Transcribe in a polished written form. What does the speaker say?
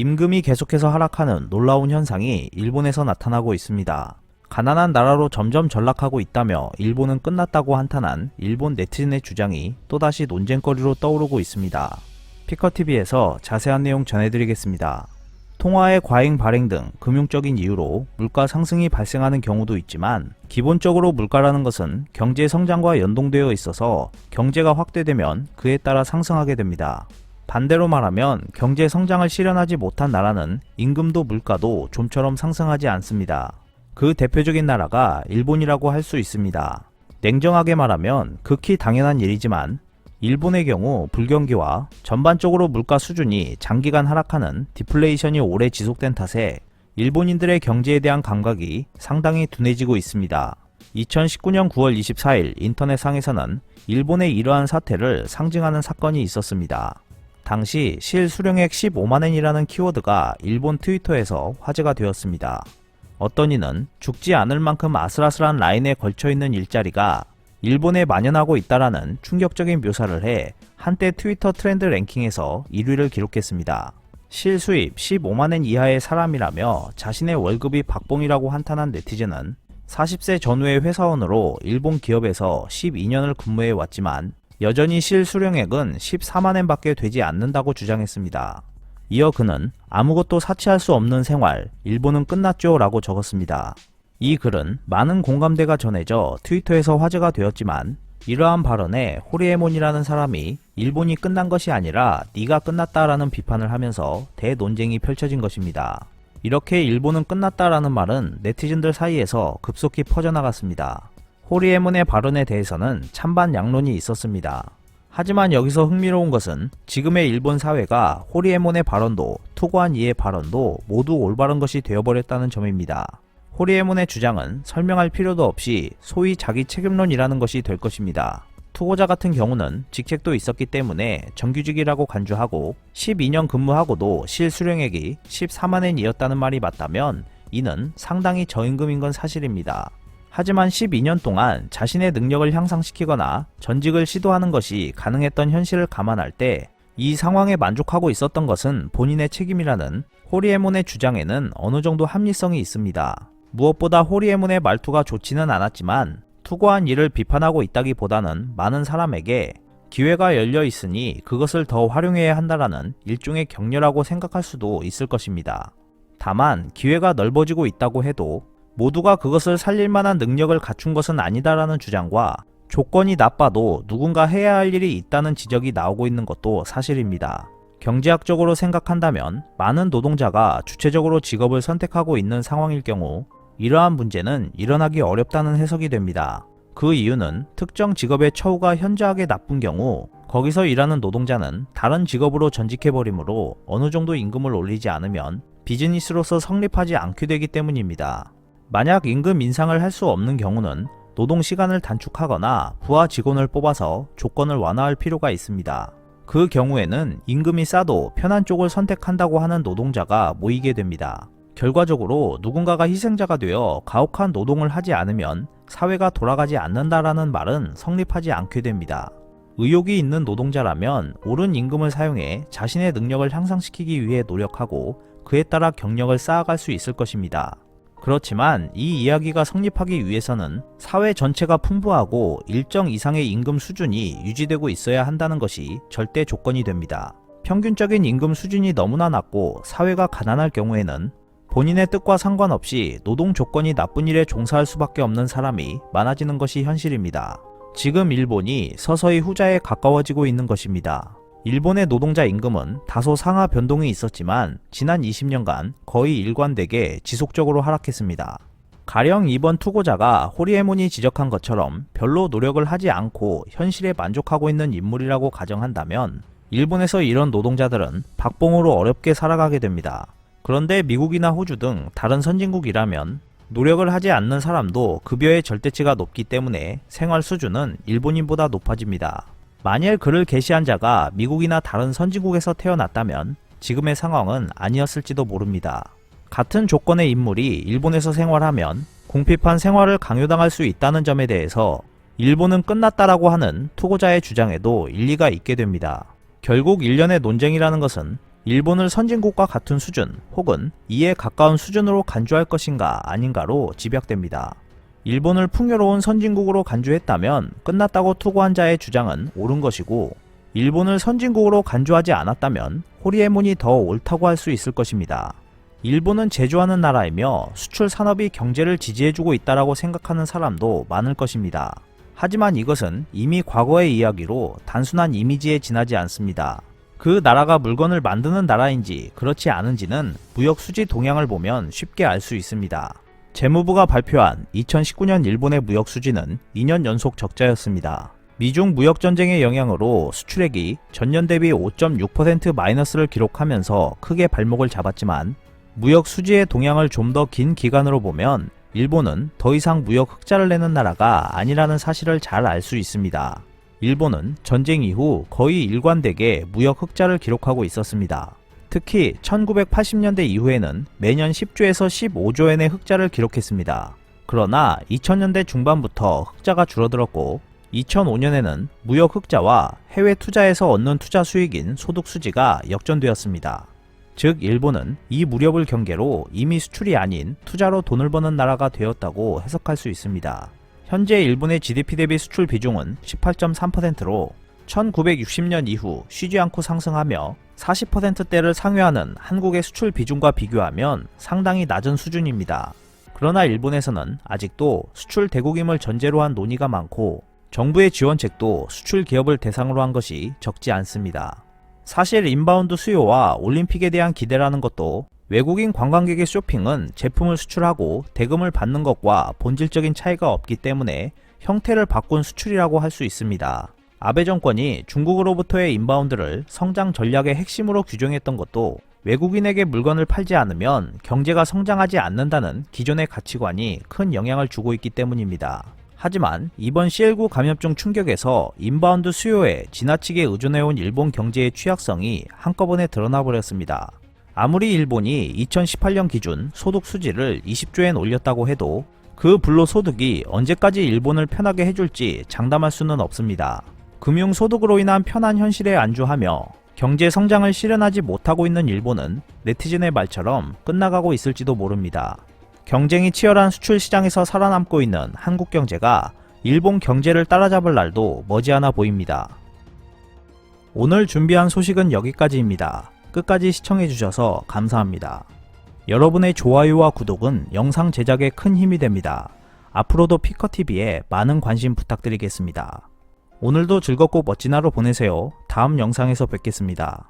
임금이 계속해서 하락하는 놀라운 현상이 일본에서 나타나고 있습니다. 가난한 나라로 점점 전락하고 있다며 일본은 끝났다고 한탄한 일본 네티즌의 주장이 또다시 논쟁거리로 떠오르고 있습니다. 피커TV에서 자세한 내용 전해드리겠습니다. 통화의 과잉 발행 등 금융적인 이유로 물가 상승이 발생하는 경우도 있지만 기본적으로 물가라는 것은 경제 성장과 연동되어 있어서 경제가 확대되면 그에 따라 상승하게 됩니다. 반대로 말하면 경제 성장을 실현하지 못한 나라는 임금도 물가도 좀처럼 상승하지 않습니다. 그 대표적인 나라가 일본이라고 할 수 있습니다. 냉정하게 말하면 극히 당연한 일이지만 일본의 경우 불경기와 전반적으로 물가 수준이 장기간 하락하는 디플레이션이 오래 지속된 탓에 일본인들의 경제에 대한 감각이 상당히 둔해지고 있습니다. 2019년 9월 24일 인터넷상에서는 일본의 이러한 사태를 상징하는 사건이 있었습니다. 당시 실수령액 15만엔이라는 키워드가 일본 트위터에서 화제가 되었습니다. 어떤 이는 죽지 않을 만큼 아슬아슬한 라인에 걸쳐있는 일자리가 일본에 만연하고 있다라는 충격적인 묘사를 해 한때 트위터 트렌드 랭킹에서 1위를 기록했습니다. 실수입 15만엔 이하의 사람이라며 자신의 월급이 박봉이라고 한탄한 네티즌은 40세 전후의 회사원으로 일본 기업에서 12년을 근무해 왔지만 여전히 실수령액은 14만엔 밖에 되지 않는다고 주장했습니다. 이어 그는 아무것도 사치할 수 없는 생활, 일본은 끝났죠 라고 적었습니다. 이 글은 많은 공감대가 전해져 트위터에서 화제가 되었지만 이러한 발언에 호리에몬이라는 사람이 일본이 끝난 것이 아니라 네가 끝났다라는 비판을 하면서 대논쟁이 펼쳐진 것입니다. 이렇게 일본은 끝났다라는 말은 네티즌들 사이에서 급속히 퍼져나갔습니다. 호리에몬의 발언에 대해서는 찬반 양론이 있었습니다. 하지만 여기서 흥미로운 것은 지금의 일본 사회가 호리에몬의 발언도 투고한 이의 발언도 모두 올바른 것이 되어버렸다는 점입니다. 호리에몬의 주장은 설명할 필요도 없이 소위 자기 책임론이라는 것이 될 것입니다. 투고자 같은 경우는 직책도 있었기 때문에 정규직이라고 간주하고 12년 근무하고도 실수령액이 14만엔이었다는 말이 맞다면 이는 상당히 저임금인 건 사실입니다. 하지만 12년 동안 자신의 능력을 향상시키거나 전직을 시도하는 것이 가능했던 현실을 감안할 때 이 상황에 만족하고 있었던 것은 본인의 책임이라는 호리에몬의 주장에는 어느 정도 합리성이 있습니다. 무엇보다 호리에몬의 말투가 좋지는 않았지만 투고한 일을 비판하고 있다기보다는 많은 사람에게 기회가 열려 있으니 그것을 더 활용해야 한다라는 일종의 격려라고 생각할 수도 있을 것입니다. 다만 기회가 넓어지고 있다고 해도 모두가 그것을 살릴 만한 능력을 갖춘 것은 아니다라는 주장과 조건이 나빠도 누군가 해야 할 일이 있다는 지적이 나오고 있는 것도 사실입니다. 경제학적으로 생각한다면 많은 노동자가 주체적으로 직업을 선택하고 있는 상황일 경우 이러한 문제는 일어나기 어렵다는 해석이 됩니다. 그 이유는 특정 직업의 처우가 현저하게 나쁜 경우 거기서 일하는 노동자는 다른 직업으로 전직해버리므로 어느 정도 임금을 올리지 않으면 비즈니스로서 성립하지 않게 되기 때문입니다. 만약 임금 인상을 할 수 없는 경우는 노동 시간을 단축하거나 부하 직원을 뽑아서 조건을 완화할 필요가 있습니다. 그 경우에는 임금이 싸도 편한 쪽을 선택한다고 하는 노동자가 모이게 됩니다. 결과적으로 누군가가 희생자가 되어 가혹한 노동을 하지 않으면 사회가 돌아가지 않는다라는 말은 성립하지 않게 됩니다. 의욕이 있는 노동자라면 옳은 임금을 사용해 자신의 능력을 향상시키기 위해 노력하고 그에 따라 경력을 쌓아갈 수 있을 것입니다. 그렇지만 이 이야기가 성립하기 위해서는 사회 전체가 풍부하고 일정 이상의 임금 수준이 유지되고 있어야 한다는 것이 절대 조건이 됩니다. 평균적인 임금 수준이 너무나 낮고 사회가 가난할 경우에는 본인의 뜻과 상관없이 노동 조건이 나쁜 일에 종사할 수밖에 없는 사람이 많아지는 것이 현실입니다. 지금 일본이 서서히 후자에 가까워지고 있는 것입니다. 일본의 노동자 임금은 다소 상하 변동이 있었지만 지난 20년간 거의 일관되게 지속적으로 하락했습니다. 가령 이번 투고자가 호리에몬이 지적한 것처럼 별로 노력을 하지 않고 현실에 만족하고 있는 인물이라고 가정한다면 일본에서 이런 노동자들은 박봉으로 어렵게 살아가게 됩니다. 그런데 미국이나 호주 등 다른 선진국이라면 노력을 하지 않는 사람도 급여의 절대치가 높기 때문에 생활 수준은 일본인보다 높아집니다. 만일 그를 게시한 자가 미국이나 다른 선진국에서 태어났다면 지금의 상황은 아니었을지도 모릅니다. 같은 조건의 인물이 일본에서 생활하면 궁핍한 생활을 강요당할 수 있다는 점에 대해서 일본은 끝났다라고 하는 투고자의 주장에도 일리가 있게 됩니다. 결국 일련의 논쟁이라는 것은 일본을 선진국과 같은 수준 혹은 이에 가까운 수준으로 간주할 것인가 아닌가로 집약됩니다. 일본을 풍요로운 선진국으로 간주했다면 끝났다고 투고한 자의 주장은 옳은 것이고, 일본을 선진국으로 간주하지 않았다면 호리에몬이 더 옳다고 할 수 있을 것입니다. 일본은 제조하는 나라이며 수출 산업이 경제를 지지해주고 있다라고 생각하는 사람도 많을 것입니다. 하지만 이것은 이미 과거의 이야기로 단순한 이미지에 지나지 않습니다. 그 나라가 물건을 만드는 나라인지 그렇지 않은지는 무역 수지 동향을 보면 쉽게 알 수 있습니다. 재무부가 발표한 2019년 일본의 무역 수지는 2년 연속 적자였습니다. 미중 무역 전쟁의 영향으로 수출액이 전년 대비 5.6% 마이너스를 기록하면서 크게 발목을 잡았지만, 무역 수지의 동향을 좀 더 긴 기간으로 보면 일본은 더 이상 무역 흑자를 내는 나라가 아니라는 사실을 잘 알 수 있습니다. 일본은 전쟁 이후 거의 일관되게 무역 흑자를 기록하고 있었습니다. 특히 1980년대 이후에는 매년 10조에서 15조엔의 흑자를 기록했습니다. 그러나 2000년대 중반부터 흑자가 줄어들었고, 2005년에는 무역 흑자와 해외 투자에서 얻는 투자 수익인 소득 수지가 역전되었습니다. 즉 일본은 이 무렵을 경계로 이미 수출이 아닌 투자로 돈을 버는 나라가 되었다고 해석할 수 있습니다. 현재 일본의 GDP 대비 수출 비중은 18.3%로 1960년 이후 쉬지 않고 상승하며 40%대를 상회하는 한국의 수출 비중과 비교하면 상당히 낮은 수준입니다. 그러나 일본에서는 아직도 수출 대국임을 전제로 한 논의가 많고, 정부의 지원책도 수출 기업을 대상으로 한 것이 적지 않습니다. 사실 인바운드 수요와 올림픽에 대한 기대라는 것도, 외국인 관광객의 쇼핑은 제품을 수출하고 대금을 받는 것과 본질적인 차이가 없기 때문에 형태를 바꾼 수출이라고 할 수 있습니다. 아베 정권이 중국으로부터의 인바운드를 성장 전략의 핵심으로 규정했던 것도 외국인에게 물건을 팔지 않으면 경제가 성장하지 않는다는 기존의 가치관이 큰 영향을 주고 있기 때문입니다. 하지만 이번 CL9 감염증 충격에서 인바운드 수요에 지나치게 의존해온 일본 경제의 취약성이 한꺼번에 드러나 버렸습니다. 아무리 일본이 2018년 기준 소득 수지를 20조엔 올렸다고 해도 그 불로소득이 언제까지 일본을 편하게 해줄지 장담할 수는 없습니다. 금융소득으로 인한 편한 현실에 안주하며 경제 성장을 실현하지 못하고 있는 일본은 네티즌의 말처럼 끝나가고 있을지도 모릅니다. 경쟁이 치열한 수출 시장에서 살아남고 있는 한국 경제가 일본 경제를 따라잡을 날도 머지않아 보입니다. 오늘 준비한 소식은 여기까지입니다. 끝까지 시청해주셔서 감사합니다. 여러분의 좋아요와 구독은 영상 제작에 큰 힘이 됩니다. 앞으로도 피커TV에 많은 관심 부탁드리겠습니다. 오늘도 즐겁고 멋진 하루 보내세요. 다음 영상에서 뵙겠습니다.